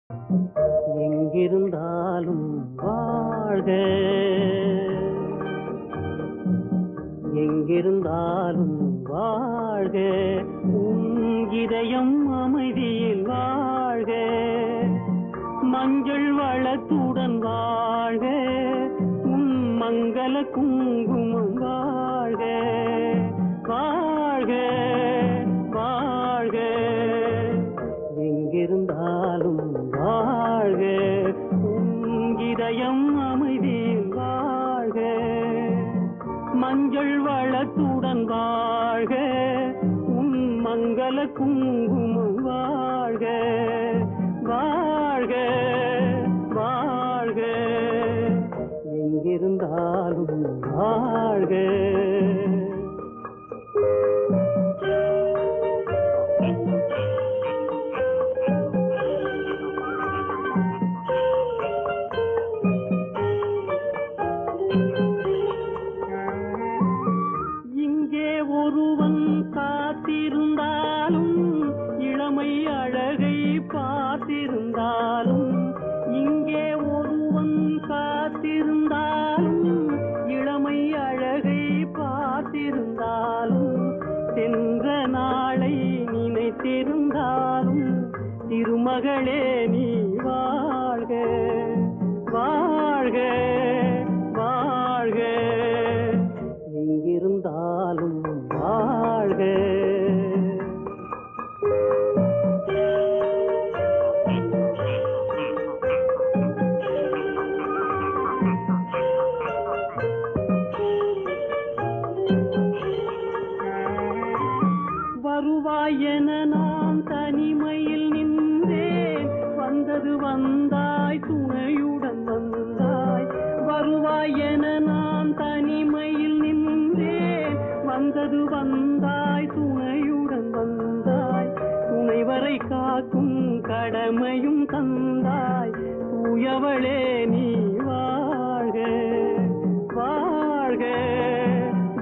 எங்கிருந்தாலும் வாழ்க, எங்கிருந்தாலும் வாழ்க, உன் இதயம் அமைதியில் வாழ்க, மஞ்சள் வளத்துடன் வாழ்க, உன் மங்கள குங்குமம் வாழ்க, வாழ்க வாழ்க, எங்கிருந்தாலும் வாழ்க, உன் இதயம் அமைதியில் வாழ்க, மஞ்சள் வளத்துடன் வாழ்க, உன் மங்கள குங்குமம் வாழ்க, வாழ்க வாழ்க, எங்கிருந்தாலும் வாழ்க. இங்கே ஒருவன் காத்திருந்தாலும் இளமை அழகை பார்த்திருந்தாலும், இங்கே ஒருவன் காத்திருந்தாலும் இளமை அழகை பார்த்திருந்தாலும், சென்ற நாளை நினைத்திருந்தாலும் திருமகளே நீ வாழ்க, வாழ்க வாழ்க, எங்கிருந்தாலும் வாழ்க. வருவாய் என நான் தனிமையில் நின்றேன், வந்தது வந்தாய் துணையுடன் வந்தாய், வருவாய் என நான் தனிமையில் நின்றேன், வந்தது வந்தாய் துணையுடன் வந்தாய், துணைவரை காக்கும் கடமையும் தந்தாய், தூயவளே நீ வாழ்க, வாழ்க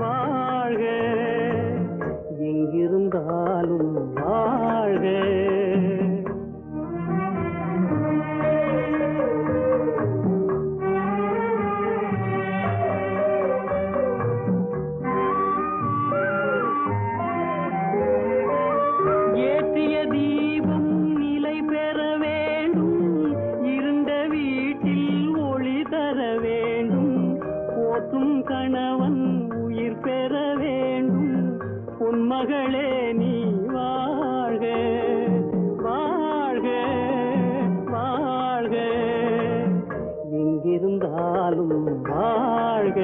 வாழ்க, எங்கிருந்தாலும் வாழ்க. ஏற்றிய தீபம் நிலை பெற வேண்டும், இருண்ட வீட்டில் ஒளி தர வேண்டும், போற்றும் கணவன் உயிர் பெற வேண்டும், பொன்மகளே நீ வாழ்க, வாழ்க வாழ்க, எங்கிருந்தாலும் வாழ்க,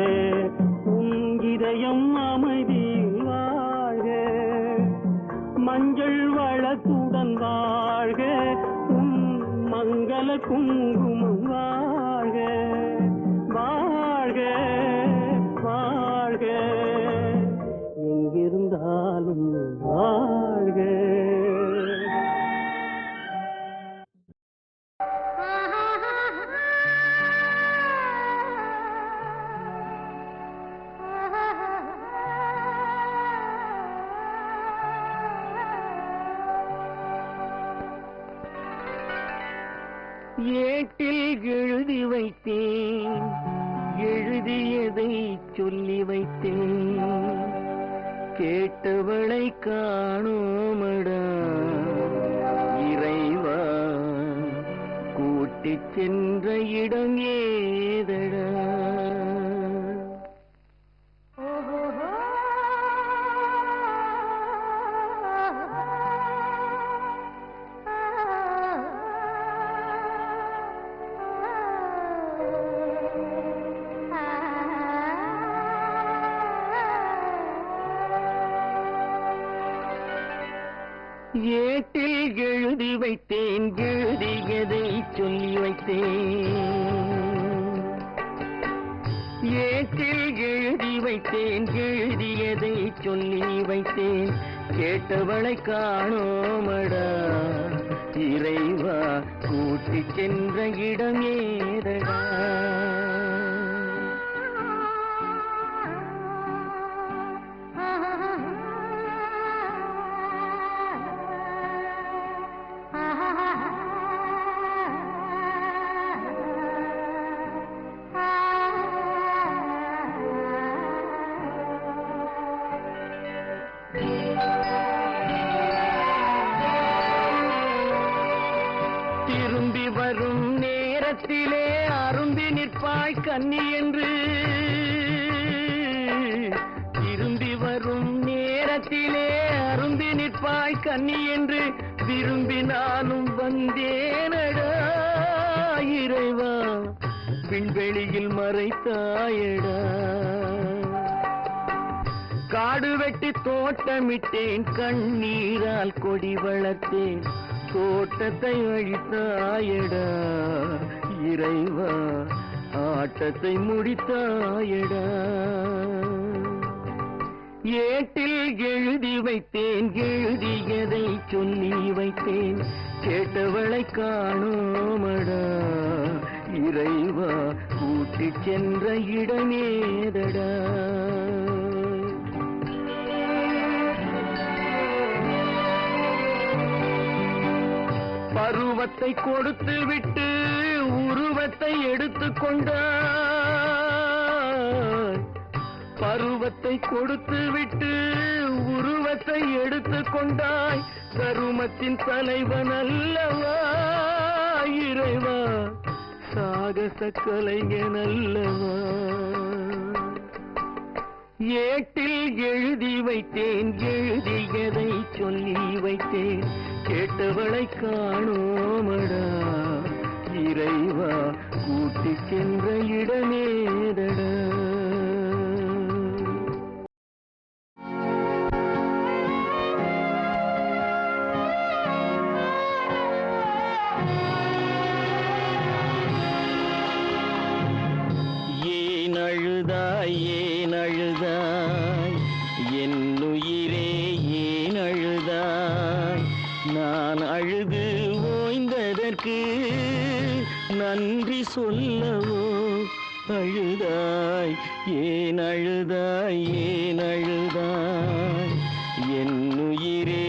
உன் இதயம் அமைதியில் வாழ்க, மஞ்சள் வளத்துடன் வாழ்க, உன் மங்கள குங்குமம் வாழ்க, வாழ்க வாழ்க, எங்கிருந்தாலும் வாழ்க. ஏட்டில் எழுதி வைத்தேன், எழுதியதை சொல்லி வைத்தேன், கேட்டவளை காணோமடா இறைவா, கூட்டிச் சென்ற இடம் ஏதடா. ஏட்டில் எழுதி வைத்தேன், எழுதியதை சொல்லி வைத்தேன், ஏட்டில் எழுதி வைத்தேன், எழுதியதை சொல்லி வைத்தேன், கேட்டவளை காணோமடா இறைவா, கூட்டிச் சென்ற இடம் ஏதடா. திரும்பி வரும் நேரத்திலே அரும்பி நிற்பாய் கன்னி என்று, திரும்பி வரும் நேரத்திலே அரும்பி நிற்பாய் கன்னி என்று விரும்பினாலும் வந்தேனடா இறைவா, விண்வெளியில் மறைத்தாயடா. காடு வெட்டி தோட்டமிட்டேன், கண்ணீரால் கொடி வளர்த்தேன், தோட்டத்தை அழித்தாயடா இறைவா, ஆட்டத்தை முடித்தாயடா. ஏட்டில் எழுதி வைத்தேன், எழுதியதை சொல்லி வைத்தேன், கேட்டவளை காணோமடா இறைவா, கூட்டிச் சென்ற இடமேதடா. பருவத்தை கொடுத்து விட்டு உருவத்தை எடுத்துக் கொண்டாய், பருவத்தை கொடுத்து விட்டு உருவத்தை எடுத்துக் கொண்டாய், கருமத்தின் தலைவன் அல்லவா இறைவா, சாகச கலைஞன் அல்லவா. ஏட்டில் எழுதி வைத்தேன், எழுதியதை சொல்லி வைத்தேன், கேட்டவளை காணோமடா இறைவா, கூட்டிச் சென்ற இடமேதடா. ஏன் அழுதாய், ஏன் அழுதாய் என்னுயிரே, ஏன் அழுதாய், நான் அழுது ஓய்ந்ததற்கு நன்றி சொல்லவோ அழுதாய். ஏன் அழுதாய், ஏன் அழுதாய் என்னுயிரே,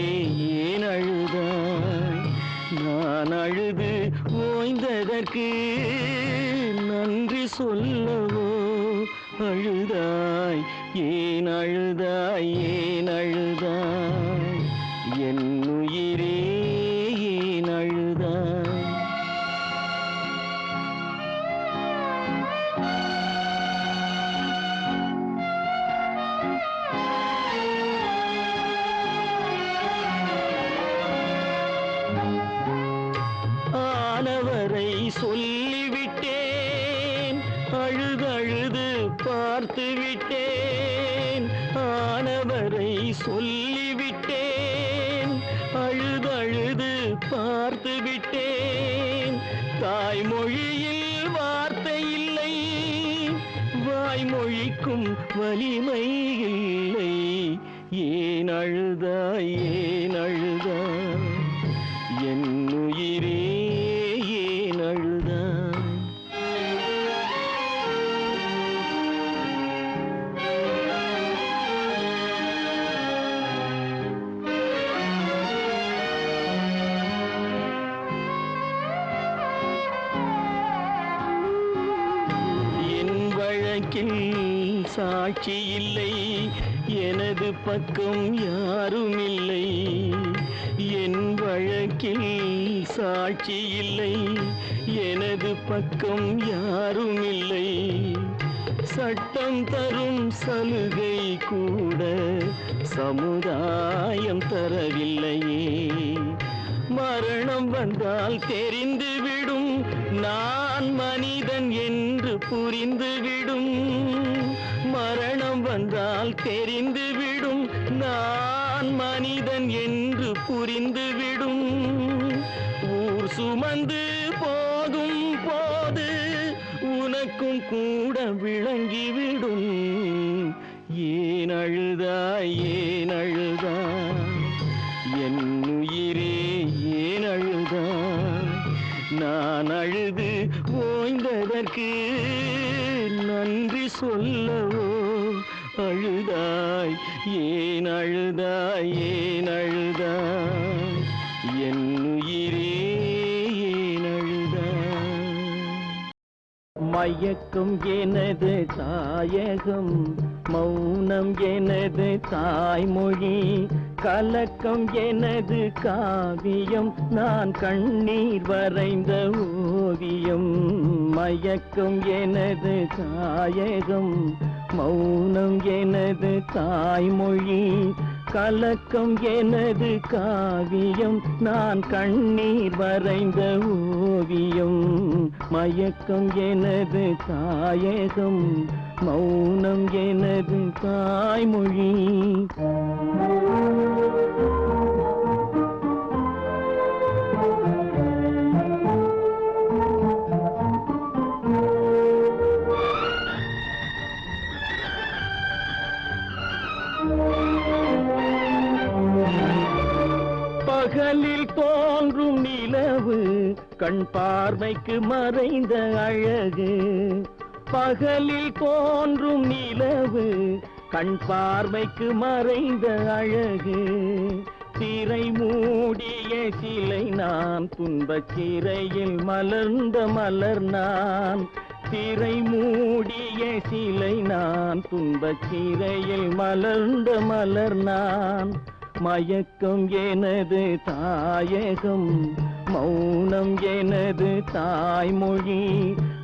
ஏன் அழுதாய், நான் அழுது ஓய்ந்ததற்கு நன்றி சொல்லவோ அழுதாய். ஏன் அழுதாய், ஏன் அழுதாய் என்னுயிரே, ஏன் அழுதாய். ஆனவரை சொல்லிவிட்டேன், அழுதழுது பார்த்து விட்டேன், ஆனவரை சொல்லிவிட்டேன், அழுதழுது பார்த்து விட்டேன். தாய்மொழியில் வார்த்தை இல்லை, வாய்மொழிக்கும் வலிமை இல்லை. ஏன் அழுதாய், ஏன் அழுதாய் என்னுயிரே, ஏன் அழுதாய். என் வழக்கில் சாட்சி இல்லை, எனது பக்கம் யாரும் இல்லை. என் வழக்கில் சாட்சி இல்லை, எனது பக்கம் யாரும் இல்லை. சட்டம் தரும் சலுகை கூட சமுதாயம் தரவில்லையே. மரணம் வந்தால் தெரிந்துவிடும், நான் மனிதன் என்று புரிந்துவிடும். மரணம் வந்தால் தெரிந்துவிடும், நான் மனிதன் என்று புரிந்துவிடும். ஊர் சுமந்து போகும் போது உனக்கும் கூட விளங்கிவிடும். ஏன் அழுதாய், ஏன் அழுதாய் என்னுயிரே, ஏன் அழுதாய். நான் அழுது ஓய்ந்ததற்கு நன்றி சொல்லவோ அழுதாய். ஏன் அழுதாய், ஏன் அழுதாய் என்னுயிரே, ஏன் அழுதாய். மயக்கம் எனது தாயகம், மௌனம் எனது தாய்மொழி, கலக்கம் எனது காவியம் நான் கண்ணீர் வரைந்த ஓவியம் மயக்கம் எனது தாயகம் மௌனம் எனது தாய்மொழி கலக்கம் எனது காவியம் நான் கண்ணீர் வரைந்த ஓவியம் மயக்கம் எனது தாயகம் மௌனம் எனது தாய்மொழி பகலில் தோன்றும் நிலவு கண் பார்வைக்கு மறைந்த அழகு பகலில் தோன்றும் நிலவு கண் பார்வைக்கு மறைந்த அழகு திரை மூடிய சிலை நான் துன்பச் சிறையில் மலர்ந்த மலர் நான் திரை மூடிய சிலை நான் துன்பச் சிறையில் மலர்ந்த மலர் நான் மயக்கம் எனது தாயகம் மௌனம் எனது தாய்மொழி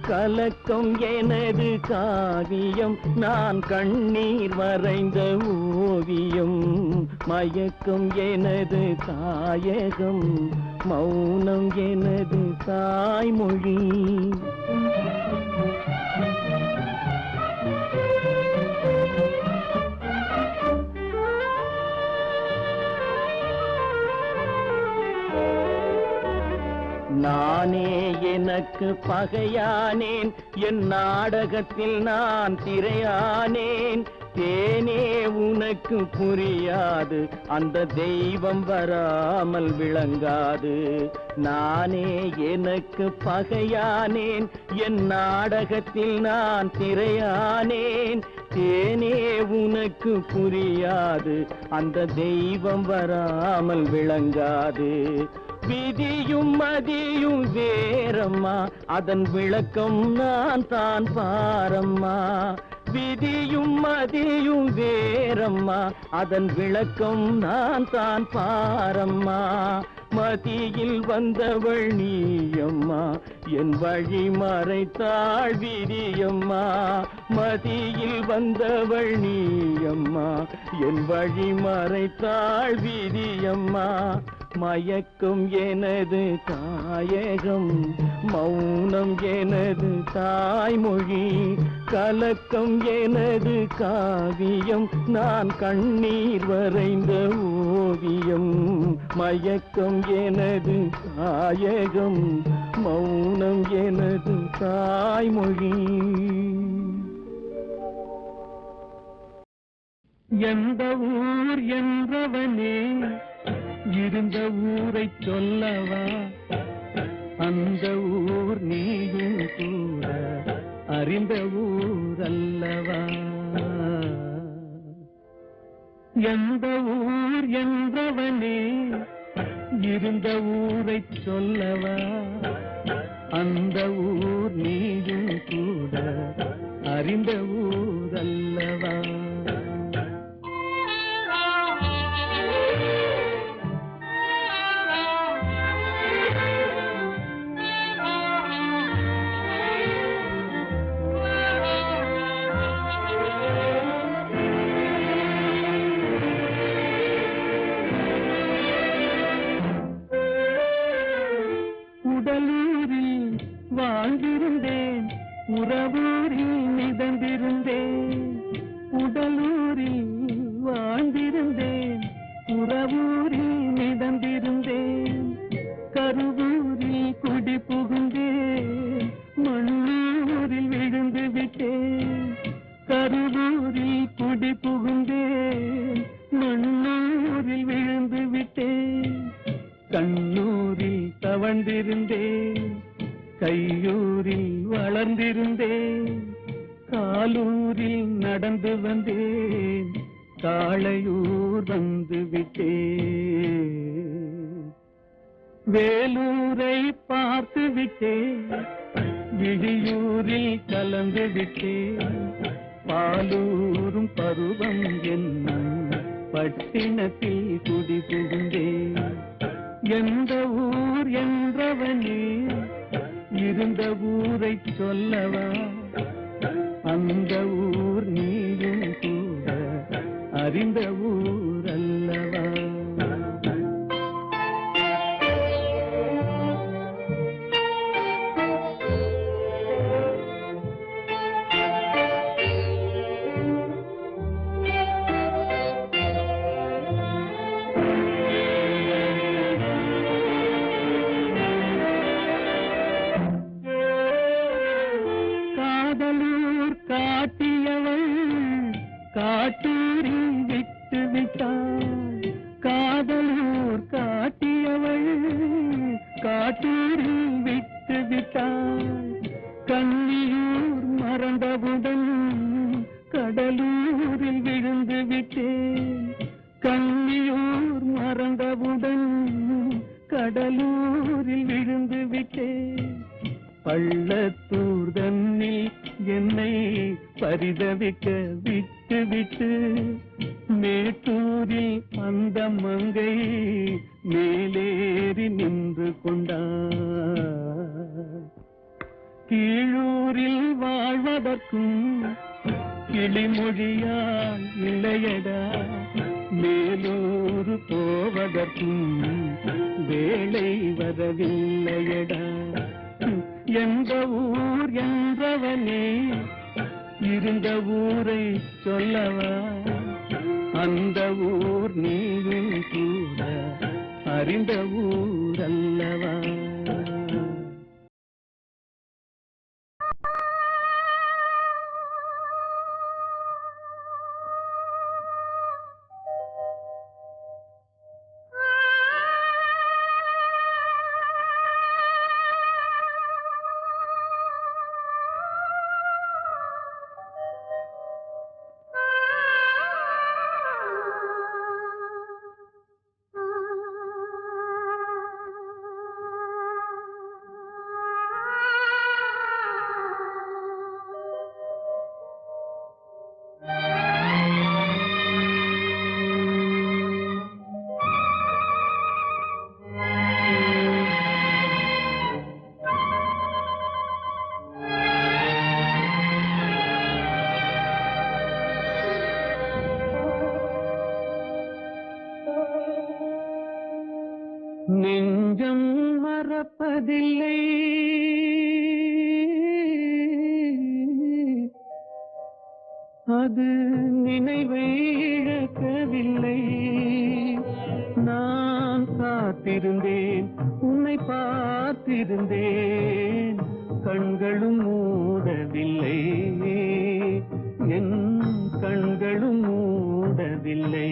கலக்கம் எனது காவியம் நான் கண்ணீர் வரைந்த ஓவியம் மயக்கம் எனது தாயகம் மௌனம் எனது தாய்மொழி நானே எனக்கு பகையானேன் என் நாடகத்தில் நான் திரையானேன் தேனே உனக்கு புரியாது அந்த தெய்வம் வராமல் விளங்காது நானே எனக்கு பகையானேன் என் நாடகத்தில் நான் திரையானேன் தேனே உனக்கு புரியாது அந்த தெய்வம் வராமல் விளங்காது விதியும் மதியும் வேறம்மா அதன் விளக்கம் நான் தான் பாரம்மா விதியும் மதியும் வேறம்மா அதன் விளக்கம் நான் தான் பாரம்மா மதியில் வந்தவள் நீயம்மா என் வழி மறைத்தாள் விதியம்மா மதியில் வந்தவள் நீயம்மா என் வழி மறைத்தாள் விதியம்மா மயக்கம் எனது தாயகம் மௌனம் எனது தாய்மொழி கலக்கம் எனது காவியம் நான் கண்ணீர் வரைந்த ஓவியம் மயக்கம் எனது தாயகம் மௌனம் எனது தாய்மொழி எந்த ஊர் என்றவனே இருந்த ஊரை சொல்லவா அந்த ஊர் நீயும் கூட அறிந்த ஊர் அல்லவா எந்த ஊர் என்றவனே இருந்த ஊரை சொல்லவா அந்த ஊர் நீயும் கூட அறிந்த ஊர் அல்லவா உடலூரில் வாழ்ந்திருந்தேன் உறவூரில் மிதந்திருந்தேன் உடலூரில் வாழ்ந்திருந்தேன் உறவூரில் மிதந்திருந்தேன் கருவூரில் குடி புகுந்தேன் மண்ணூரில் விழுந்து விட்டேன் கருவூரில் குடி புகுந்தேன் மண்ணூரில் விழுந்து விட்டேன் கண்ணூரில் தவழ்ந்திருந்தேன் கையூரில் வளர்ந்திருந்தேன் காலூரில் நடந்து வந்தேன் காளையூர் வந்து விட்டேன் வேலூரை பார்த்து விட்டேன் விழியூரில் கலந்து விட்டேன் பாலூரும் பருவம் என்னும் பட்டினத்தில் குடி புகுந்தேன். எந்த ஊர் என்றவனே இருந்த ஊரை சொல்லவா, அந்த ஊர் நீயும் கூட அறிந்த ஊர் அல்லவா. காட்டூரில் விட்டு விட்டாள், காதலூர் காட்டியவள் காட்டூரில் விட்டு விட்டாள். கன்னியூர் மறந்தவுடன் கடலூரில் விழுந்து விட்டேன். கன்னியூர் மறந்தவுடன் கடலூரில் விழுந்து விட்டேன். பள்ளத்தூர் தன்னில் என்னை பரிதவிக்க விட்டு விட்டு மேட்டூரில் அந்த மங்கை மேலேறி நின்று கொண்டார். கீழூரில் வாழ்வதற்கும் கிளிமொழியால் இல்லையடா, மேலூர் போவதற்கும் வேலை வரவில்லையடா. எந்த ஊர் என்றவனே இருந்த ஊரை சொல்லவா, அந்த ஊர் நீயும் கூட அறிந்த ஊர் அல்லவா. நெஞ்சம் மறப்பதில்லை, அது நினைவை இழக்கவில்லை. நான் காத்திருந்தேன், உன்னை பார்த்திருந்தேன், கண்களும் மூடவில்லை, என் கண்களும் மூடவில்லை.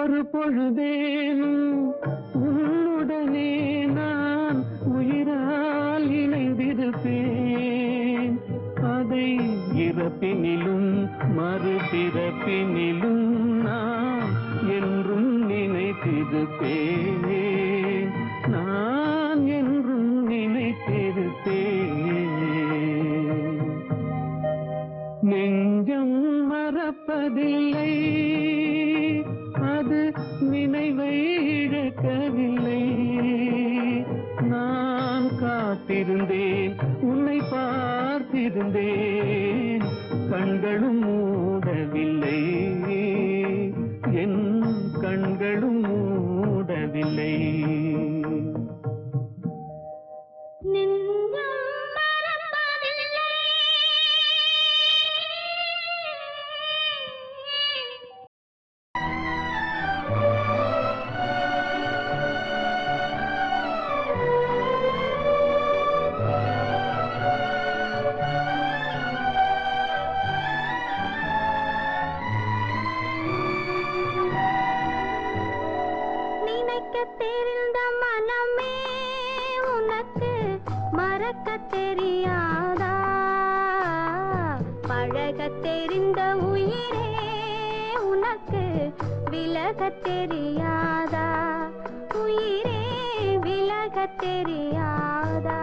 ஒரு பொழுதேனும் உன்னுடனே நான் உயிரால் இணைந்திருப்பேன். அதை இறப்பினிலும் மறுபிறப்பினிலும் நான் என்றும் நினைத்திருப்பேன். நான் என்றும் நினைத்திருப்பேன். நெஞ்சம் மறப்பதில்லை, அது நினைவை இழக்கவில்லை. நான் காத்திருந்தேன், உன்னை பார்த்திருந்தேன், கண்களும் மூடவில்லை, என் கண்களும் மூடவில்லை. தெரிந்த மனமே உனக்கு மறக்க தெரியாதா? பழக தெரிந்த உயிரே உனக்கு விலக தெரியாதா? உயிரே விலக தெரியாதா?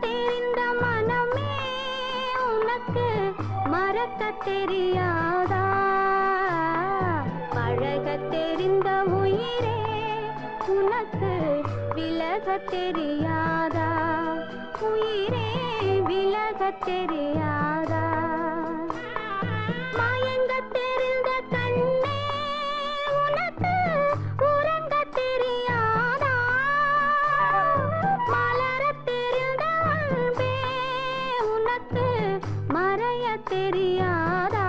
தெரிந்த மனமே உனக்கு மறக்க தெரியாதா? பழக தெரிந்த உயிரே உனக்கு விலக தெரியாதா? உயிரே விலக தெரியாதா? மயங்க தெரிந்த கண்ணே உனக்கு உறங்க தெரியாதா? மலர தெரிந்த அன்பே உனக்கு மறைய தெரியாதா?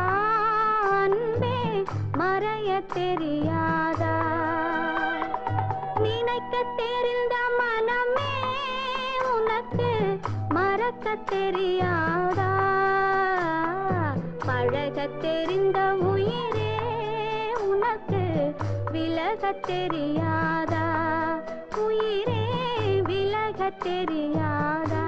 அன்பே மறைய தெரியாதா? நினைக்க தெரிந்த மனமே உனக்கு மறக்க தெரியாதா? பழக தெரிந்த உயிரே உனக்கு விலக தெரியாதா? உயிரே விலக தெரியாதா?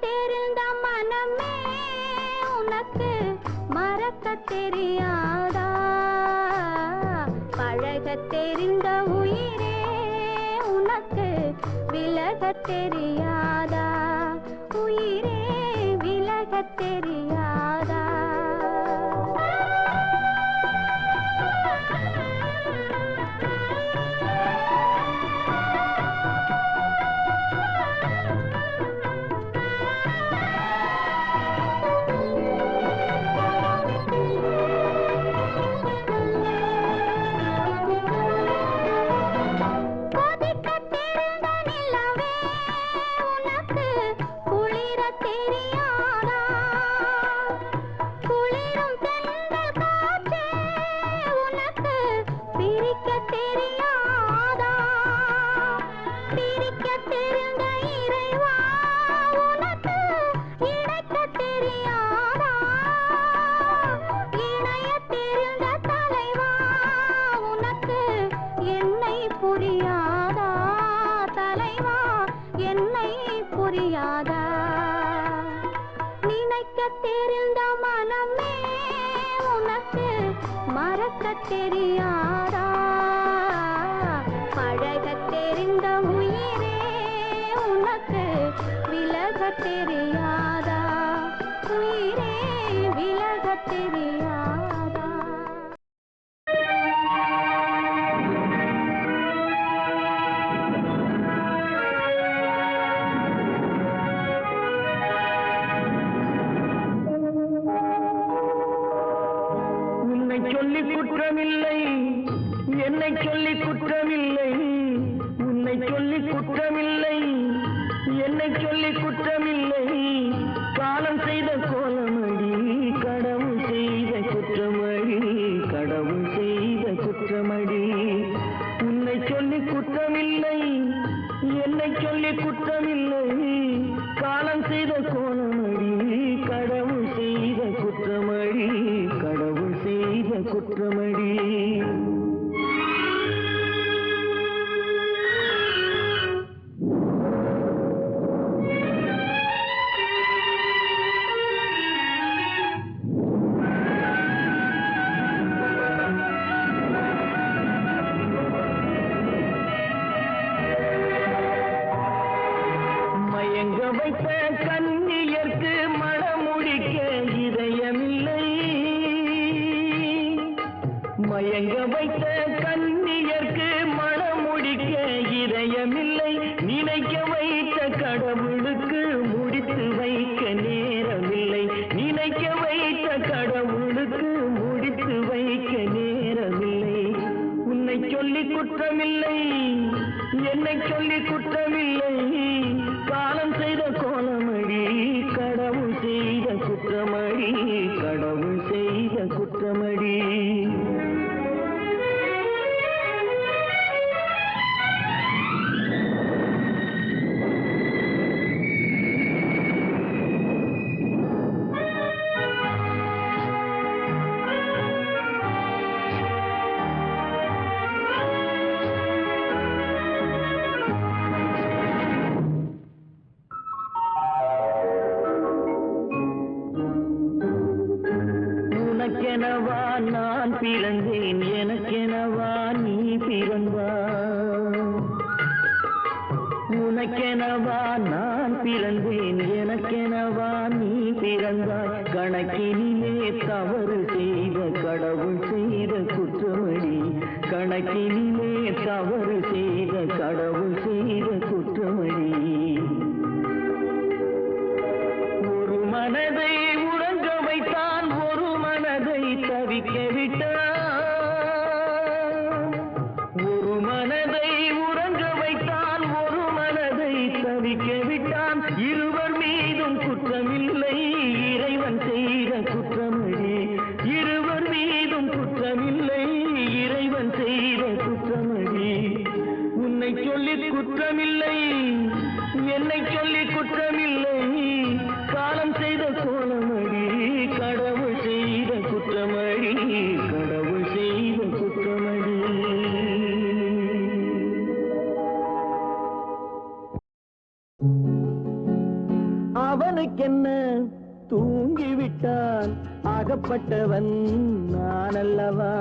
தெரிந்த மனமே உனக்கு மறக்க தெரியாதா? பழக தெரிந்த உயிரே உனக்கு விலக தெரியாதா? உயிரே விலக தெரியாதா? புரியாதா தலைவா, என்னை புரியாதா? தெரிந்த மனமே உனக்கு மறக்க தெரியாதா பழக தெரிந்த உயிரே உனக்கு விலக தெரியாதா உயிரே விலக தெரியாதா உன்னை சொல்லி குற்றமில்லை என்னை சொல்லி குற்றமில்லை உன்னை சொல்லி குற்றமில்லை என்னை சொல்லி குற்றமில்லை காலம் செய்த கோலமடி கடவுள் செய்த குற்றமடி கடவுள் செய்த குற்றமடி உன்னை சொல்லி குற்றமில்லை என்னை சொல்லி குற்றமில்லை காலம் செய்த கோலமடி கடவுள் செய்த குற்றமடி கடவுள் செய்த குற்றமடி மயங்க வைத்த கன்னியர்க்கு மணமுடிக்க இதயமில்லை மயங்க வைத்த கன்னியர்க்கு மணமுடிக்க இதயமில்லை நினைக்க வைத்த கடவுளுக்கு முடித்து வைக்க நேரமில்லை நினைக்க வைத்த கடவுளுக்கு முடித்து வைக்க நேரமில்லை உன்னை சொல்லி குற்றமில்லை என்னை சொல்லி குற்றமில்லை காலம் செய்த கோலமடி கடவுள் செய்த குற்றமடி கடவுள் செய்த குற்றமடி உனக்கெனவா நான் பிறந்தேன் எனக்கெனவா நீ பிறந்தாய் உனக்கெனவா நான் பிறந்தேன் எனக்கெனவா நீ பிறந்தாய் கணக்கினிலே தவறு செய்த கடவுள் செய்த குற்றமடி கணக்கினிலே தவறு செய்த கடவுள் செய்த குற்றமடி ஒரு மனதை உறங்க வைத்தான் ஒரு மனதை தவிக்க விட்டான் ஒரு மனதை உறங்க வைத்தான் ஒரு மனதை தவிக்க விட்டான் இருவர் மீதும் குற்றமில்லை இறைவன் செய்த குற்றமடி இருவர் மீதும் குற்றமில்லை இறைவன் செய்த குற்றமடி உன்னை சொல்லி குற்றமில்லை என்னை சொல்லி குற்றமில்லை காலம் செய்த கோலமடி கடவுள் செய்த குற்றமடி கடவுள் செய்த குற்றமடி அவனுக்கென்ன தூங்கிவிட்டான் அகப்பட்டவன் நான் அல்லவா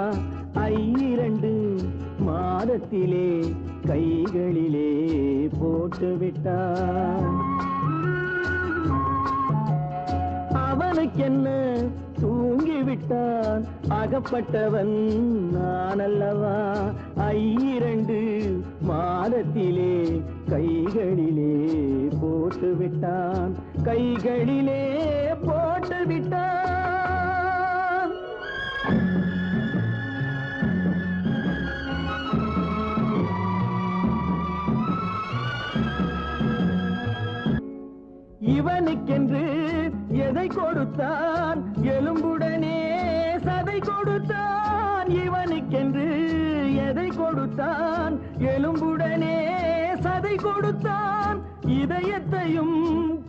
2 மாதத்திலே கைகளிலே போட்டு விட்டான் அவனுக்கென்ன தூங்கிவிட்டான் அகப்பட்டவன் நான் அல்லவா 2 மாதத்திலே கைகளிலே போட்டு விட்டான் கைகளிலே போட்டு விட்டான் இவனுக்கென்று எதை கொடுத்தான் எலும்புடனே சதை கொடுத்தான் இவனுக்கென்று எதை கொடுத்தான் எலும்புடனே சதை கொடுத்தான் இதயத்தையும்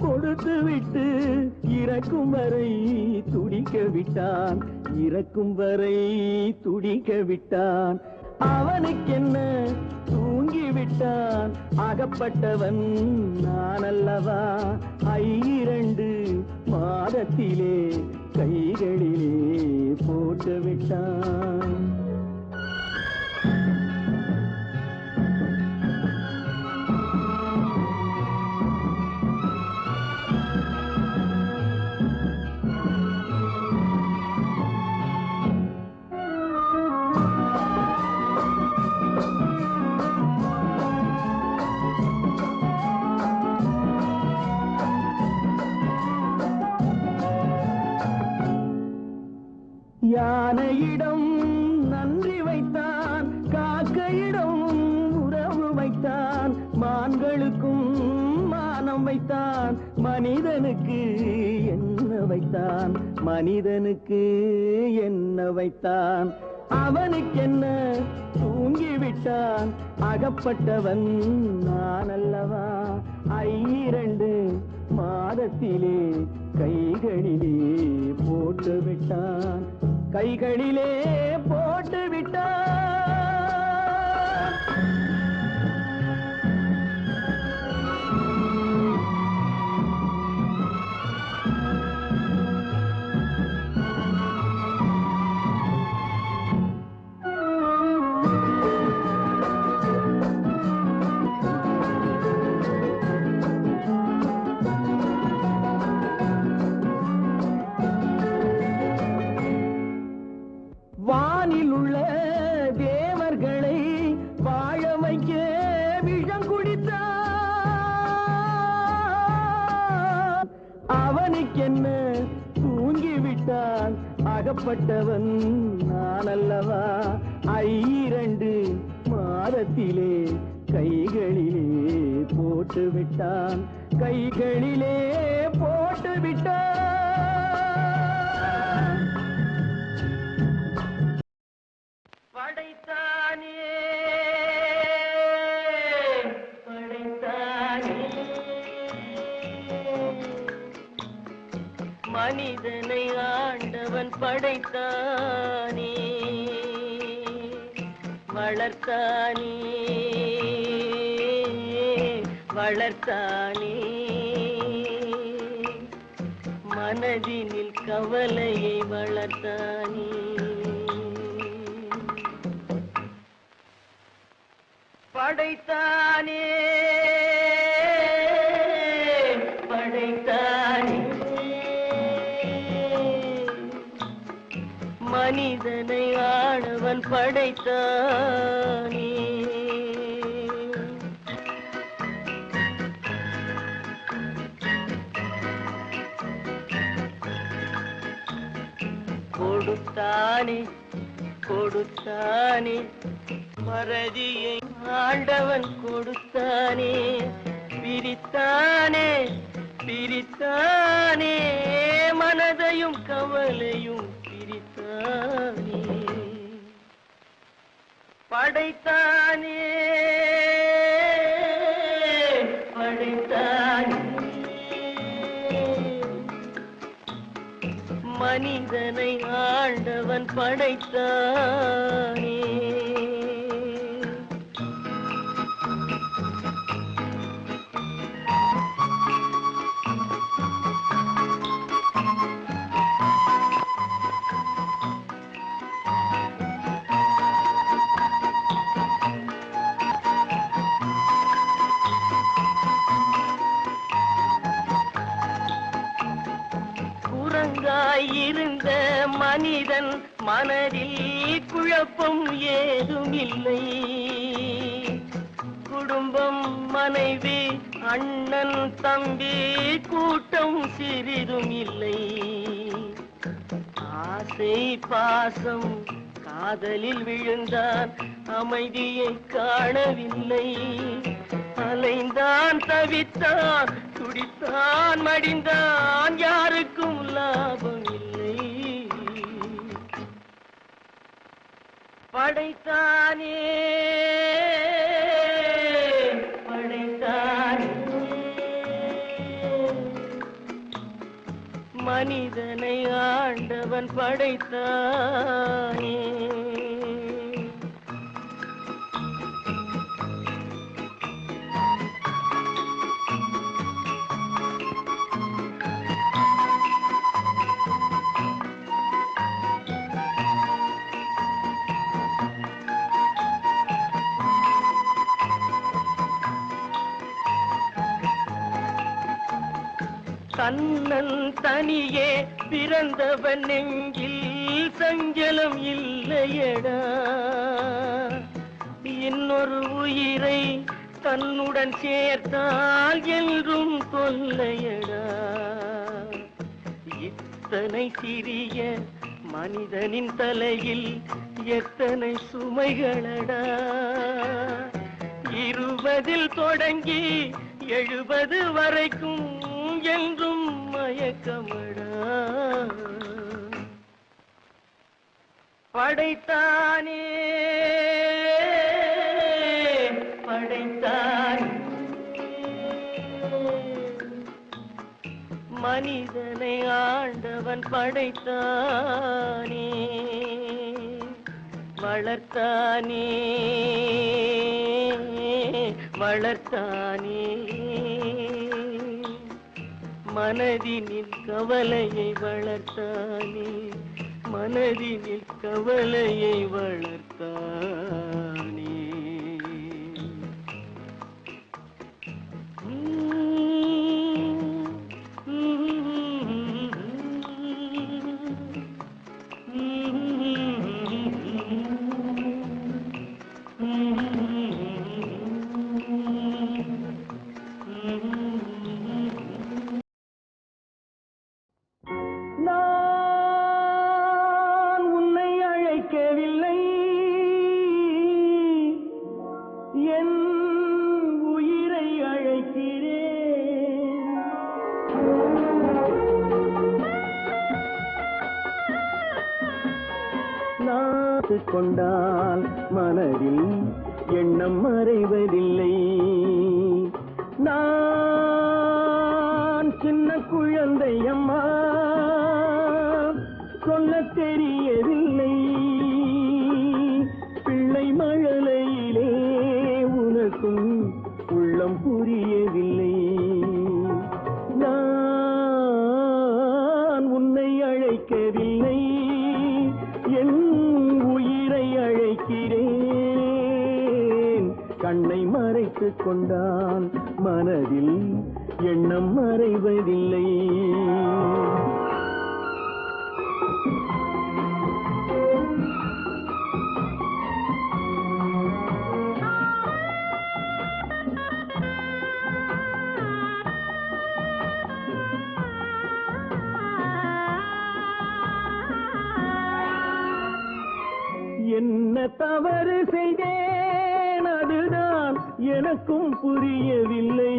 கொடுத்து விட்டு இறக்கும் வரை துடிக்க விட்டான் இறக்கும் வரை துடிக்க விட்டான் அவனுக்கென்ன தூங்கி தூங்கிவிட்டான் அகப்பட்டவன் நான் அல்லவா 2 மாதத்திலே கைகளிலே போட்டுவிட்டான் யானையிடம் நன்றி வைத்தான் காக்கையிடம் உறவு வைத்தான் மான்களுக்கும் மானம் வைத்தான் மனிதனுக்கு என்ன வைத்தான் மனிதனுக்கு என்ன வைத்தான் அவனுக்கென்ன தூங்கிவிட்டான் அகப்பட்டவன் நான் அல்லவா 2 மாதத்திலே கைகளிலே போட்டுவிட்டான் கைகளிலே போட்டுவிட்டான் வானில் உள்ள தேவர்களை வாழ வைக்க விஷம் குடித்தான் அவனுக்கென்ன தூங்கிவிட்டான் அகப்பட்டவன் நான் அல்லவா 2 மாதத்திலே கைகளிலே போட்டுவிட்டான் கைகளிலே போட்டுவிட்டான் படைத்தானே படைத்தானே மனிதனை ஆண்டவன் படைத்தானே வளர்த்தானே வளர்த்தானே மனதினில் கவலையை வளர்த்தானே படைத்தானே படைத்தானே மனிதனை ஆண்டவன் படைத்தானே கொடுத்தானே கொடுத்தானே மறதியை ஆண்டவன் கொடுத்தானே பிரித்தானே பிரித்தானே மனதையும் கவலையும் பிரித்தானே படைத்தானே படைத்தானே மனிதனை ஆண்டவன் படைத்தானே இருந்த மனிதன் மனதில் குழப்பம் ஏதும் இல்லை குடும்பம் மனைவி அண்ணன் தம்பி கூட்டம் சிறிதும் இல்லை ஆசை பாசம் காதலில் விழுந்தான் அமைதியை காணவில்லை அலைந்தான் தவித்தான் துடித்தான் மடிந்தான் யாருக்கும் லாபம் இல்லை படைத்தானே படைத்தானே மனிதனை ஆண்டவன் படைத்தானே தன்னன் தனியே பிறந்தவன் நெஞ்சில் சஞ்சலம் இல்லையடா. இன்னொரு உயிரை தன்னுடன் சேர்த்தால் என்றும் தொல்லையடா. இத்தனை சிறிய மனிதனின் தலையில் எத்தனை சுமைகளடா. 20 தொடங்கி 70 வரைக்கும் என்றும் மயக்கமடா. படைத்தானே படைத்தான் மனிதனை ஆண்டவன் படைத்தானே வளர்த்தானே வளர்த்தானே. மனதினில் கவலையை வளர்த்தானே மனதினில் கவலையை வளர்த்தானே. நான் உன்னை அழைக்கவில்லை, என் உயிரை அழைக்கிறேன். நாத்து கொண்டால் மனதில் எண்ணம் மறைவதில்லை. நான் சின்ன குழந்தை அம்மா, சொல்ல தெரியவில்லை. பிள்ளை மழலையிலே உனக்கும் உள்ளம் புரியவில்லை. நான் உன்னை அழைக்கவில்லை, என் உயிரை அழைக்கிறேன். கண்ணை மறைத்துக் கொண்டால் மனதில் எண்ணம் மறைவதில்லை. என்ன தவறு செய்தேன், அதுதான் எனக்கும் புரியவில்லை.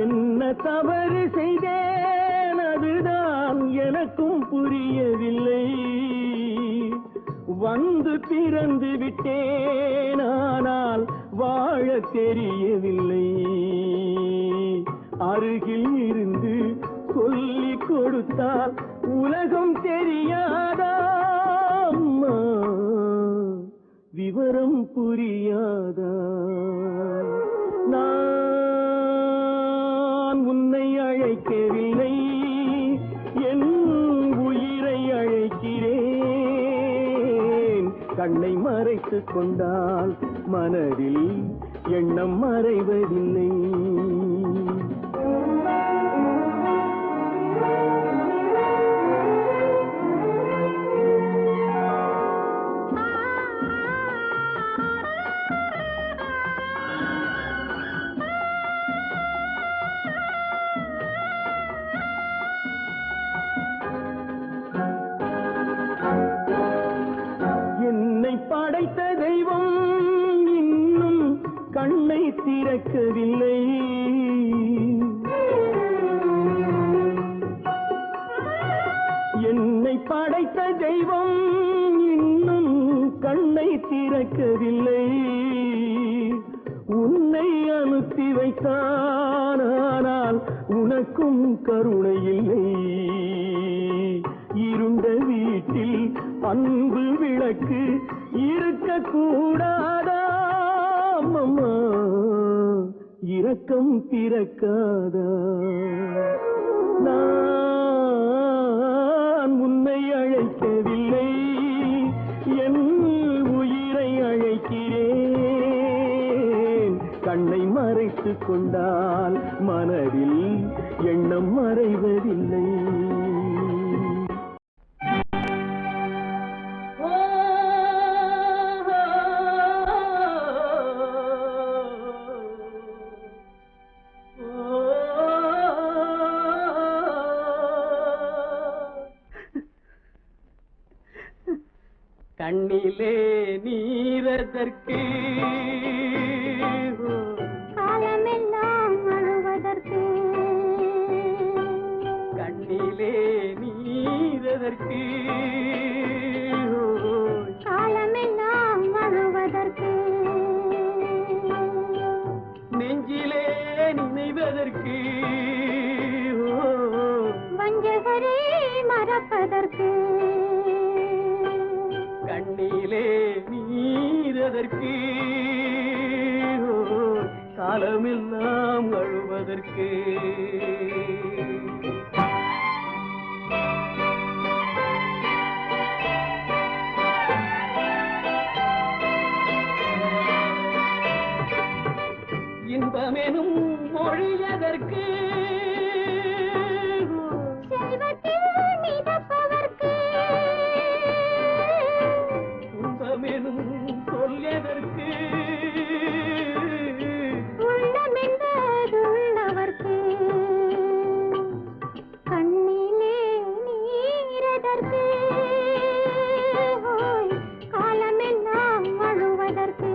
என்ன தவறு செய்தேன், அதுதான் எனக்கும் புரியவில்லை. வந்து பிறந்து விட்டேன், ஆனால் வாழ தெரியவில்லை. அருகில் இருந்து சொல்லிக் கொடுத்தால் உலகம் தெரியாதா அம்மா, விவரம் புரியாதா? நான் உன்னை அழைக்கவில்லை, என் உயிரை அழைக்கிறேன். கண்ணை மறைத்துக் கொண்டால் மனதில் எண்ணம் மறைவதில்லை. படைத்த தெய்வம் இன்னும் கண்ணை திறக்கவில்லை. என்னை படைத்த தெய்வம் இன்னும் கண்ணை திறக்கவில்லை. உன்னை அனுப்பி வைத்தான், ஆனால் உனக்கும் கருணை இல்லை. இருண்ட வீட்டில் அன்பு விளக்கு இருக்க கூடாதா அம்மா, இரக்கம் பிறக்காதா? நான் உன்னை அழைக்கவில்லை, என் உயிரை அழைக்கிறேன். கண்ணை மறைத்துக் கொண்டால் மனதில் எண்ணம் மறைவதில்லை. கண்ணிலே நீரதற்கு காலமெல்லாம் அழுவதற்கு கண்ணிலே நீரதற்கு காலமெல்லாம் அழுவதற்கு நெஞ்சிலே நினைவதற்கு வஞ்சகரை மறப்பதற்கு கண்ணிலே நீரதற்கு காலமெல்லாம் அழுவதற்கு. இன்பமெனும் மொழியதற்கு செல்வத்தில் மிதப்பதற்கு துன்பமெனும் சொல்லியதற்கு உள்ளமென்பதுள்ளவர்க்கு கண்ணிலே நீரதற்கு காலமெல்லாம் அழுவதற்கு.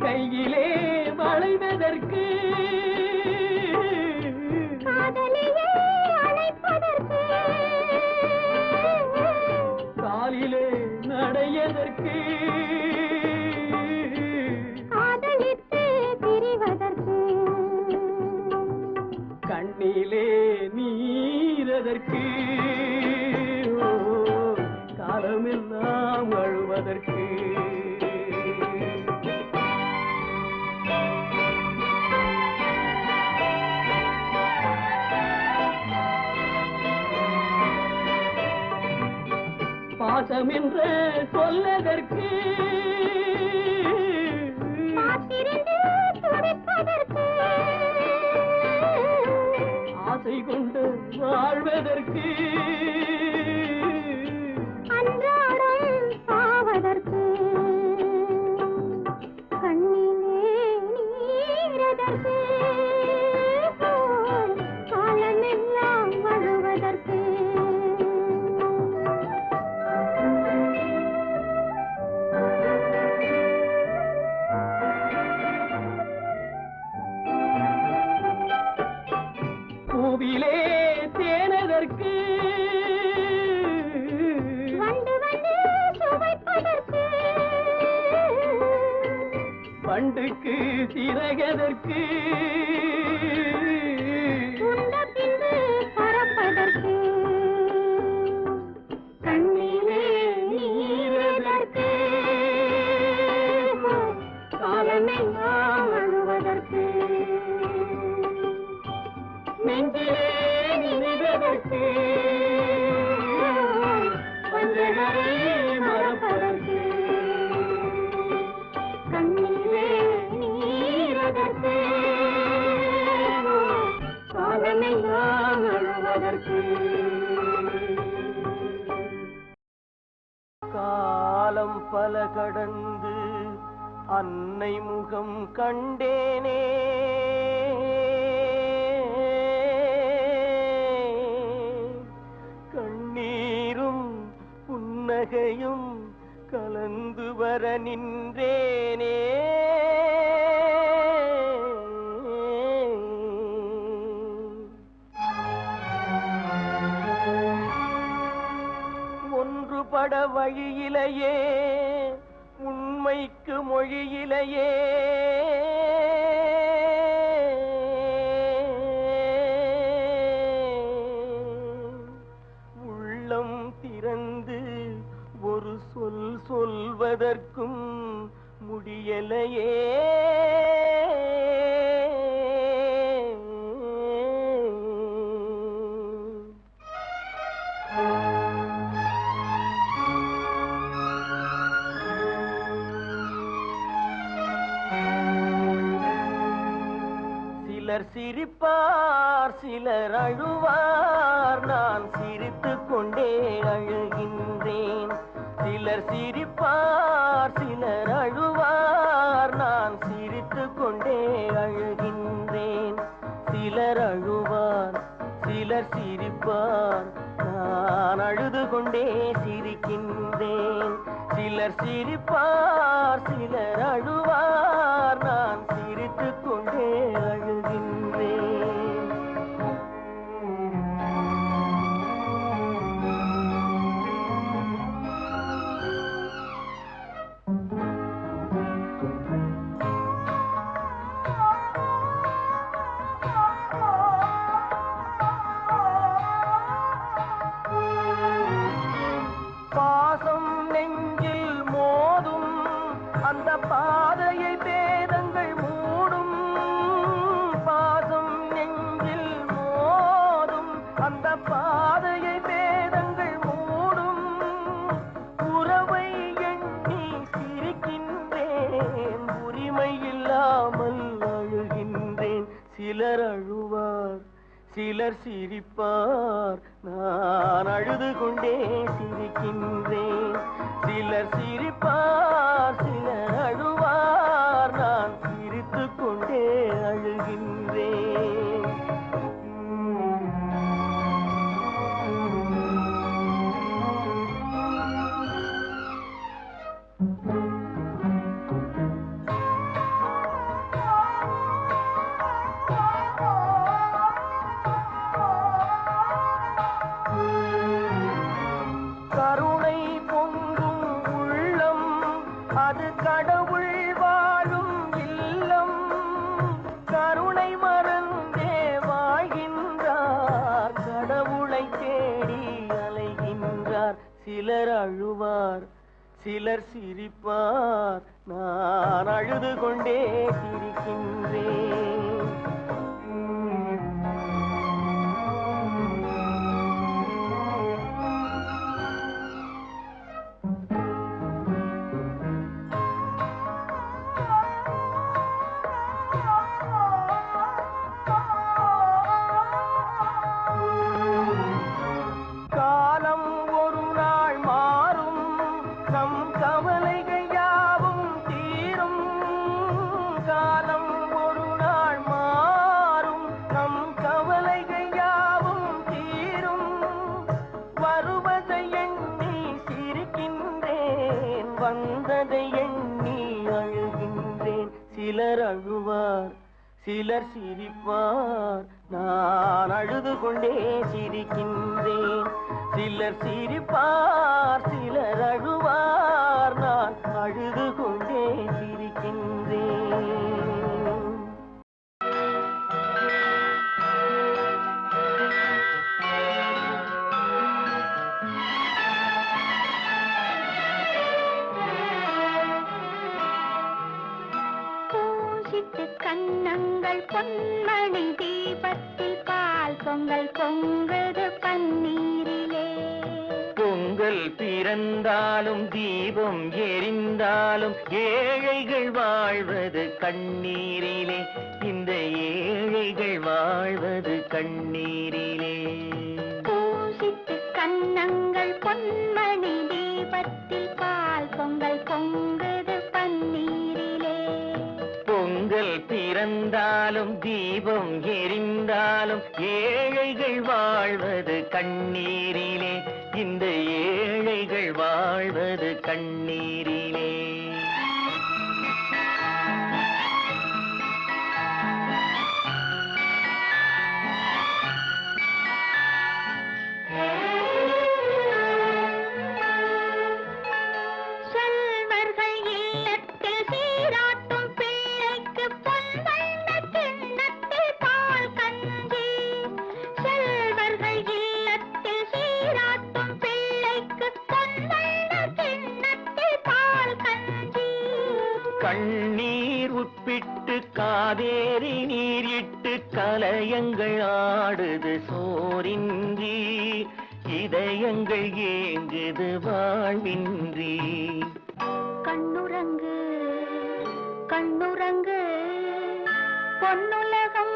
கையிலே வளைவதற்கு காதலியே அணைப்பதற்கு காலிலே நடையதற்கு காதலித்து பிரிவதற்கு கண்ணிலே நீரதற்கு காலமெல்லாம் அழுவதற்கு. பாசம் என்ற சொல்லதற்கு காத்திருந்து துடிப்பதற்கு ஆசை கொண்டு வாழ்வதற்கு அன்றாடம் சாவதற்கு கண்ணிலே நீரதற்கு காலமெல்லாம் அழுவதற்கு. பூவிலே தேனதற்கு வந்து வந்து சுவைப்பதற்கு பண்டுக்கு சிறகதற்கு உண்ட பின்பு பறப்பதற்கு கண்ணிலே நீரதற்கு காலமெல்லாம் அழுவதற்கு நெஞ்சிலே நினைவதற்கு வஞ்சகரை மறப்பதற்கு கண்ணிலே நீரதற்கு காலமெல்லாம் அழுவதற்கு. காலம் பல கடந்து அன்னை முகம் கண்டேனே கண்ணீரும் புன்னகையும் கலந்து வர நின்றேனே ஒன்றுபட வழியிலேயே உண்மைக்கு மொழியிலேயே உள்ளம் திறந்து ஒரு சொல் சொல்வதற்கும் முடியலையே சிலர் சிரிப்பார் சிலர் அழுவார் நான் சிரித்துக் கொண்டே அழுகின்றேன் சிலர் சிரிப்பார் சிலர் அழுவார் நான் சிரித்துக் கொண்டே அழுகின்றேன் சிலர் அழுவார் சிலர் சிரிப்பார் நான் அழுது கொண்டே சிரிக்கின்றேன் சிலர் சிரிப்பார் சிலர் அழுவார் நான் சிரித்துக் கொண்டே அழுகின்றேன் பாசம் நெஞ்சில் மோதும் அந்த பாதையை வேதங்கள் மூடும் பாசம் நெஞ்சில் மோதும் அந்த பாதையை வேதங்கள் மூடும் உறவை எண்ணி சிரிக்கின்றேன் உரிமை இல்லாமல் அழுகின்றேன் சிலர் அழுவார் சிலர் சிரிப்பார் நான் அழுது கொண்டே சிரிக்கின்றேன் சிலர் சிரிப்பார் சிலர் அழுவார் நான் சிரித்துக் கொண்டே அழுகின்றேன் கருணை பொங்கும் உள்ளம் அது கடவுள் வாழும் இல்லம் கருணை மறந்தே வாழ்கின்றார் கடவுளை தேடி அலைகின்றார் சிலர் அழுவார் சிலர் சிரிப்பார் நான் அழுது கொண்டே சிரிக்கின்றேன் காலம் ஒரு நாள் மாறும் நம் கவலைகள் யாவும் தீரும் காலம் ஒரு நாள் மாறும் நம் கவலைகள் யாவும் தீரும் வருவதை எண்ணி சிரிக்கின்றேன் வந்ததை எண்ணி அழுகின்றேன் சிலர் அழுவார் சிலர் சிரிப்பார் நான் அழுது கொண்டே சிரிக்கின்றேன் சிலர் சிரிப்பார் சிலர் அழுவார் நான் அழுது கொண்டே சிரிக்கின்றேன் கண்ணங்கள் பொன்மணி தீபத்தில் பால் பொங்கல் பொங்குது பன்னீரிலே பொங்கல் பிறந்தாலும் தீபம் எரிந்தாலும் ஏழைகள் வாழ்வது கண்ணீரிலே இந்த ஏழைகள் வாழ்வது கண்ணீரிலே பூசித்து கண்ணங்கள் பொன்மணி தீபத்தில் பால் பொங்கல் பொங்குது பன்னீரிலே பொங்கல் பிறந்தாலும் தீபம் எரிந்தாலும் ஏழைகள் வாழ்வது கண்ணீரிலே இந்த ஏழைகள் வாழ்வது கண்ணீரிலே கண்ணீர் உட்பிட்டு காவேரி நீரிட்டு கலயங்கள் ஆடுது சோரின்றி இதயங்கள் ஏங்குது வாழ்வின்றி கண்ணுறங்கு கண்ணுறங்கு பொன்னுலகம்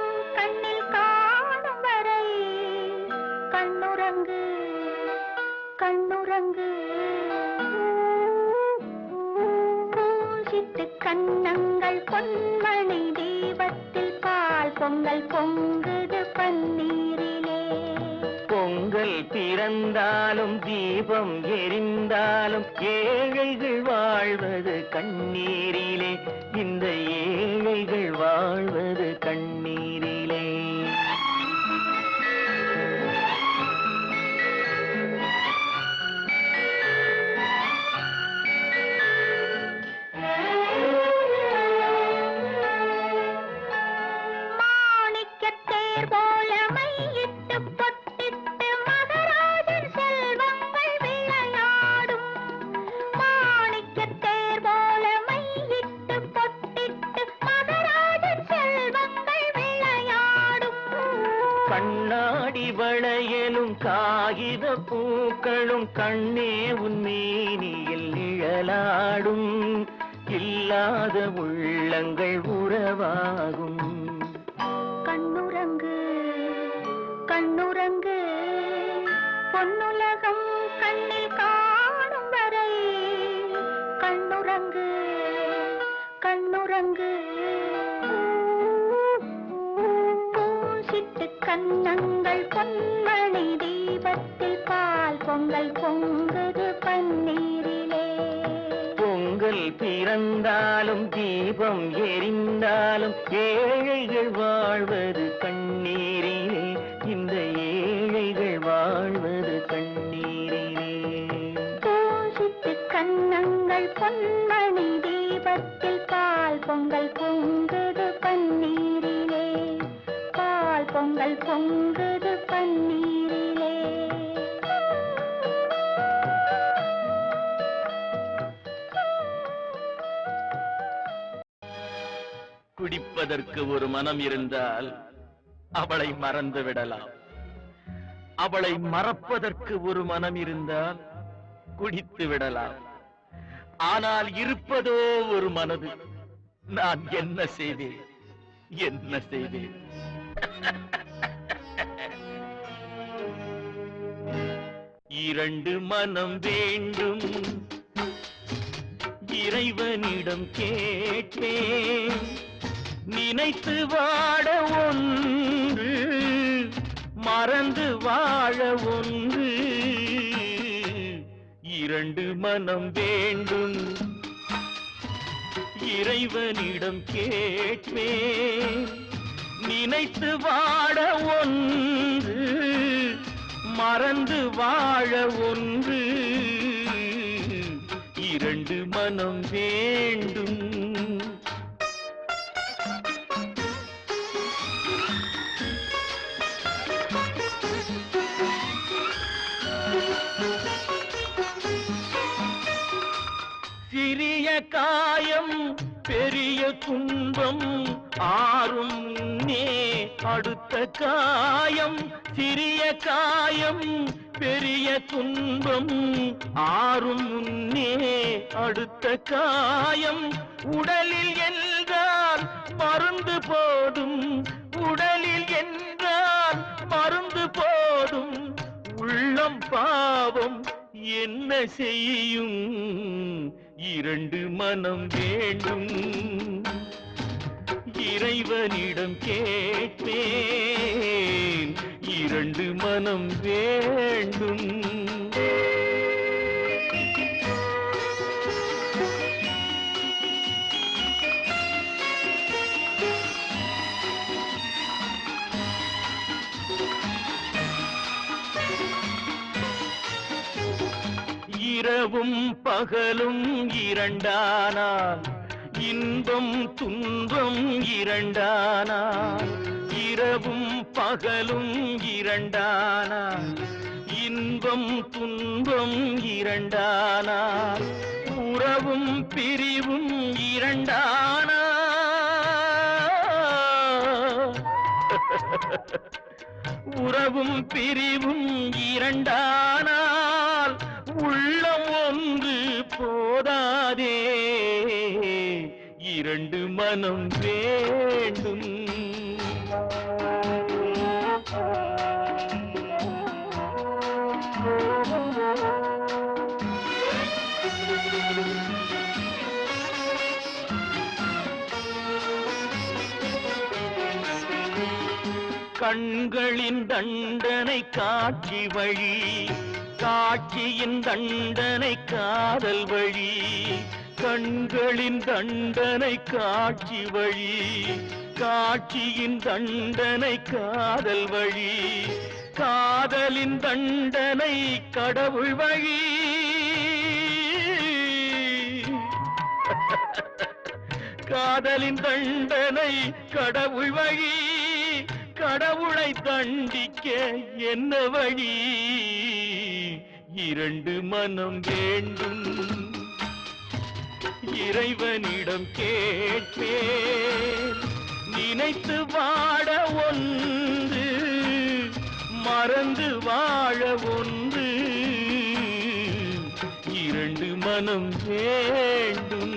பொன்மணி தீபத்தில் பால் பொங்கல் பொங்குது பன்னீரிலே. பொங்கல் பிறந்தாலும் தீபம் எரிந்தாலும் ஏழைகள் வாழ்வது கண்ணீரிலே. இந்த ஏழைகள் வாழ்வது கண்ணீரிலே. மாணிக்கத்தேர் போல மையிட்டு பொட்டிட்டு மகராஜன் செல்வங்கள் விளையாடும். மாணிக்கத்தேர் போல மையிட்டு பொட்டிட்டு மகராஜன் செல்வங்கள் விளையாடும். கண்ணாடி வளையலும் காகித பூக்களும் கண்ணே உன் மேனியில் நிழலாடும். இல்லாத உள்ளங்கள் உறவாகும். கண்ணுறங்கு கண்ணுறங்கு பொன்னுலகம் கண்ணில் காணும் வரை. கண்ணுறங்கு கண்ணுறங்கு பூசிட்டு கன்னங்கள் பொன்மணி தீபத்தில் பால் பொங்கல் பொங்குது பன்னீரிலே. பொங்கல் பிறந்தாலும் தீபம் எரிந்தாலும் ஏழைகள் வாழ்வது கண்ணீரிலே. இந்த ஏழைகள் வாழ்வது கண்ணீரிலே. பூசிட்டு கன்னங்கள் பொன்மணி தீபத்தில் பால் பொங்கல் பொங்குது பன்னீரிலே. பால் பொங்கல் பொங்குது பன்னீரிலே. குடிப்பதற்கு ஒரு மனம் இருந்தால் அவளை மறந்து விடலாம். அவளை மறப்பதற்கு ஒரு மனம் இருந்தால் குடித்து விடலாம். ஆனால் இருப்பதோ ஒரு மனது. நான் என்ன செய்வேன், என்ன செய்வேன்? இரண்டு மனம் வேண்டும், இறைவனிடம் கேட்பேன். நினைத்து வாழ ஒன்று, மறந்து வாழ ஒன்று. இரண்டு மனம் வேண்டும், இறைவனிடம் கேட்பேன். நினைத்து வாழ ஒன்று, மறந்து வாழ ஒன்று. இரண்டு மனம் வேண்டும். சிறிய காயம் பெரிய துன்பம் ஆறும் முன்னே அடுத்த காயம். சிறிய காயம் பெரிய துன்பம் ஆறும் முன்னே அடுத்த காயம். உடலில் என்றால் மருந்து போதும், உடலில் என்றால் மருந்து போதும். உள்ளம் பாவம் என்ன செய்யும்? இரண்டு மனம் வேண்டும், இறைவனிடம் கேட்பேன். இரண்டு மனம் வேண்டும். இரவும் பகலும் இரண்டானால் இன்பம் துன்பம் இரண்டானால். இரவும் பகலும் இரண்டானால் இன்பம் துன்பம் இரண்டானால். உறவும் பிரிவும் இரண்டானால். உறவும் பிரிவும் இரண்டானால் உள்ளம் ஒன்று போதாதே. இரண்டு மனம் வேண்டும். கண்களின் தண்டனை காட்சி வழி, காட்சியின் தண்டனை காதல் வழி. கண்களின் தண்டனை காட்சி வழி, காட்சியின் தண்டனை காதல் வழி. காதலின் தண்டனை கடவுள் வழி. காதலின் தண்டனை கடவுள் வழி. கடவுளை தண்டிக்க என்ன வழி? இரண்டு மனம் வேண்டும், இறைவனிடம் கேட்பேன். நினைத்து வாழ ஒன்று, மறந்து வாழ ஒன்று. இரண்டு மனம் வேண்டும்.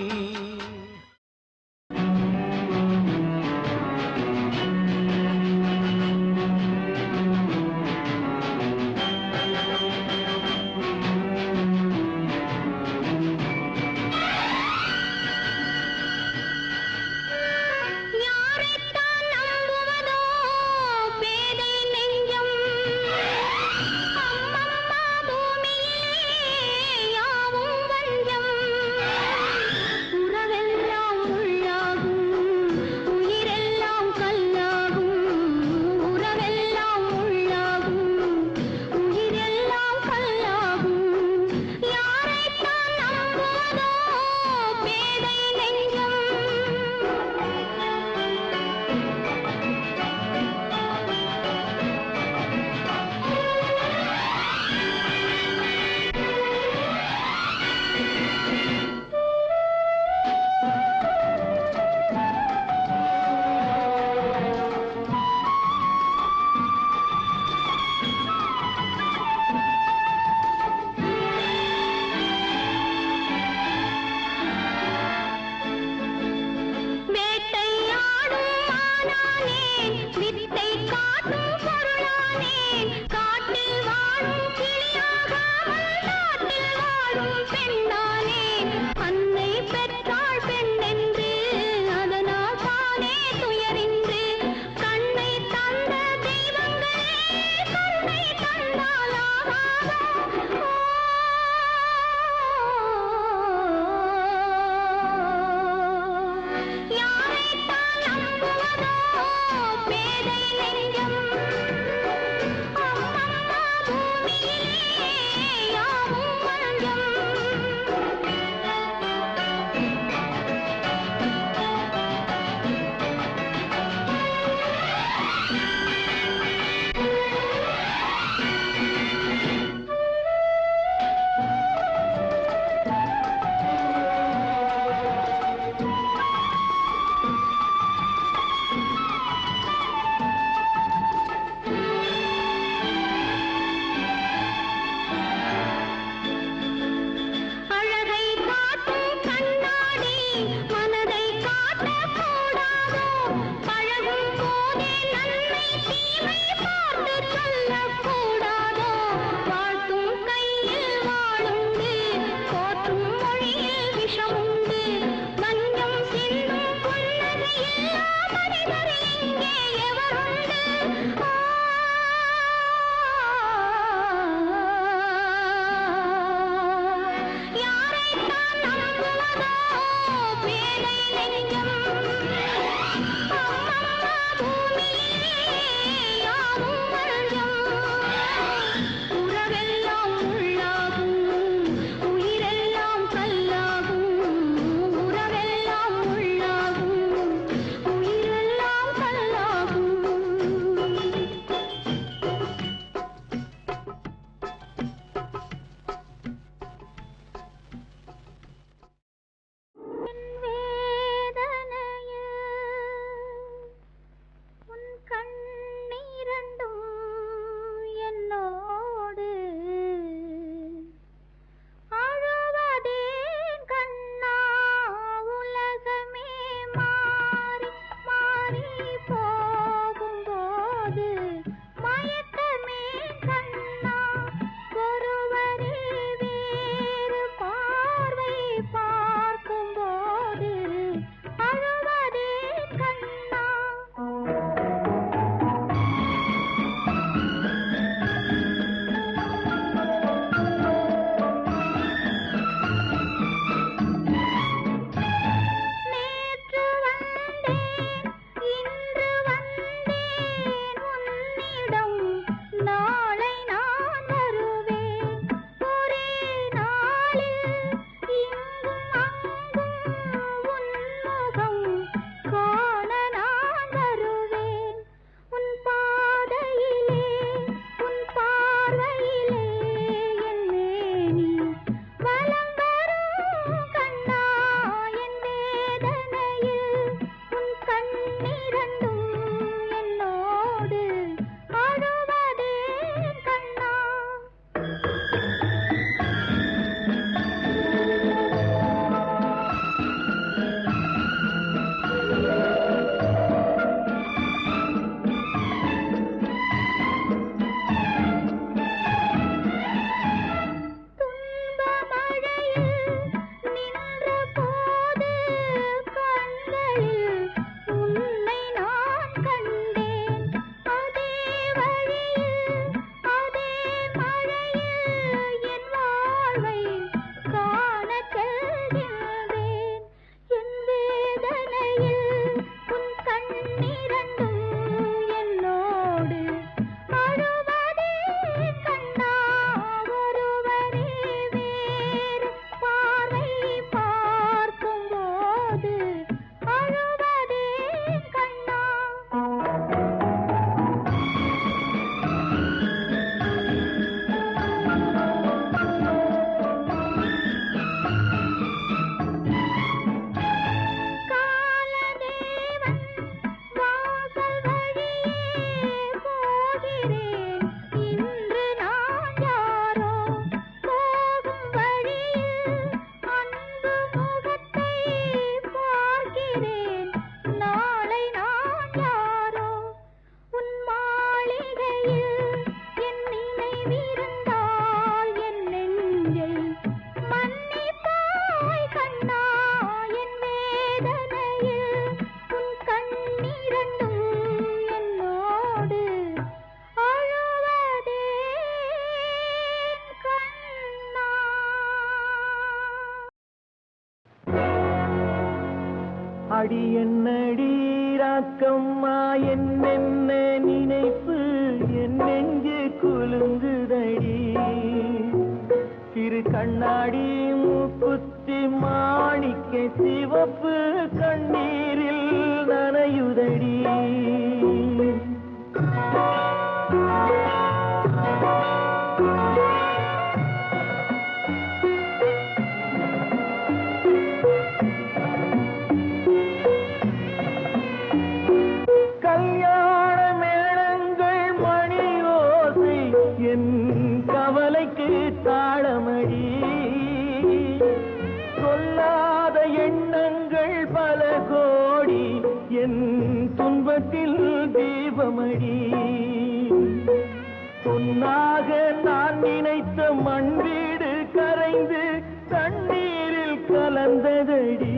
என்னடி ராக்கம்மா என்னென்ன நினைப்பு என் நெஞ்சு குலுங்குதடி சிறு கண்ணாடி மூக்குத்தி மாணிக்க சிவப்பு கண்ணீரில் நனையுதடி கல்யாண மேளங்கள் மணி ஓசை என் கவலைக்கு தாளமடி சொல்லாத எண்ணங்கள் பல கோடி என் துன்பத்தில் தீபமடி பொன்னாக நான் நினைத்த மண் வீடு கரைந்து தண்ணீரில் கலந்ததடி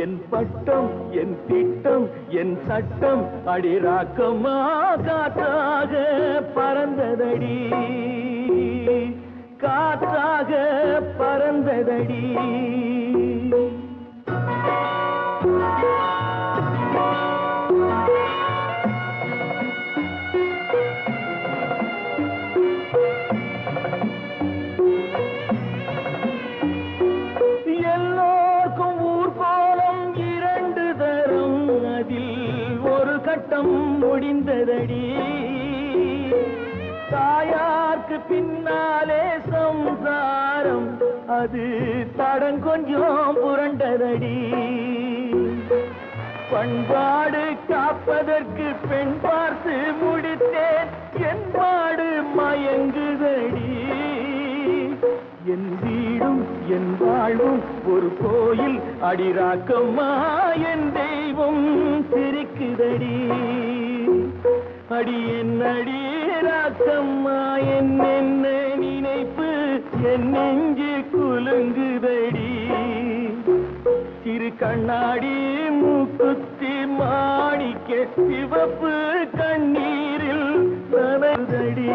என் பட்டம் என் திட்டம் என் சட்டம் அடிராக்கமா காற்றாக பறந்ததடி காற்றாக பறந்ததடி எல்லோருக்கும் ஊர்கோலம் இரண்டு தரம் அதில் ஒரு கட்டம் முடிந்ததடி தாயார்க்கு பின்னாலே சம்சாரம் அது தடம் கொஞ்சம் புரண்டதடி பண்பாடு காப்பதற்கு பெண் பார்த்து முடித்தேன் என் பாடு மயங்குதடி என் வீடும் என் வாழ்வும் ஒரு கோயில் அடிராக்கம்மா என் தெய்வம் சிரிக்குதடி அடி என் அடி ராக்கம்மா என்ன நினைப்பு என் நெஞ்சு குலுங்குதடி சிறு கண்ணாடி மூக்குத்தி மாணிக்க சிவப்பு கண்ணீரில் நனைதடி